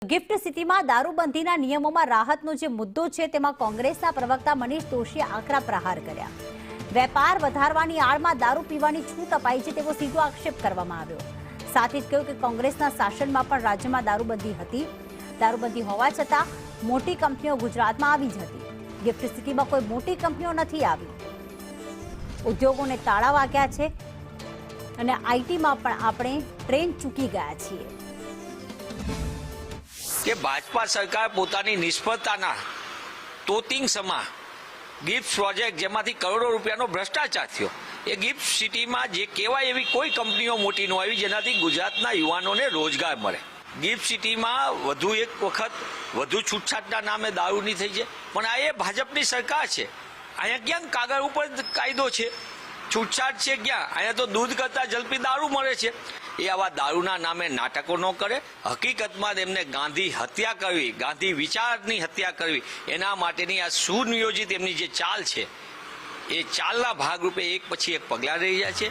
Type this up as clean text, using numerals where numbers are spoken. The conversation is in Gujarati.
ગિફ્ટ સિટીમાં દારૂબંધીના નિયમોમાં રાહતનો જે મુદ્દો છે તેમાં કોંગ્રેસના પ્રવક્તા મનીષ દોશીએ આકરા પ્રહાર કર્યા. વેપાર વધારવાની આડમાં દારૂ પીવાની છૂટ અપાઈ છે તેવો સીધો આક્ષેપ કરવામાં આવ્યો. સાથે જ કહ્યું કે કોંગ્રેસના શાસનમાં પણ રાજ્યમાં દારૂબંધી હતી. દારૂબંધી હોવા છતાં મોટી કંપનીઓ ગુજરાતમાં આવી જ હતી. ગિફ્ટ સિટીમાં કોઈ મોટી કંપનીઓ નથી આવી. ઉદ્યોગોને તાળા વાગ્યા છે અને આઈટીમાં પણ આપણે ટ્રેન ચૂકી ગયા છીએ. કે ભાજપા સરકાર પોતાની નિષ્ફળતાના તોતિંગ સમા ગિફ્ટ પ્રોજેક્ટ જેમાંથી કરોડો રૂપિયાનો ભ્રષ્ટાચાર થયો એ ગિફ્ટ સિટીમાં જે કહેવાય એવી કોઈ કંપનીઓ મોટી ન આવી જેનાથી ગુજરાતના યુવાનોને રોજગાર મળે. ગિફ્ટ સિટીમાં વધુ એક વખત વધુ છૂટછાટના નામે દારૂની થઈ છે, પણ આ એ ભાજપની સરકાર છે. અહીંયા ક્યાં કાગળ ઉપર કાયદો છે, છૂટછાટ છે ક્યાં? અહીંયા તો દૂધ કરતા ઝડપી દારૂ મળે છે. એ આવા દારૂના નામે નાટકો ન કરે. હકીકતમાં એમને ગાંધી હત્યા કરવી, ગાંધી વિચારની હત્યા કરવી, એના માટેની આ સુનિયોજિત એમની જે ચાલ છે એ ચાલના ભાગરૂપે એક પછી એક પગલાં રહી રહ્યા છે.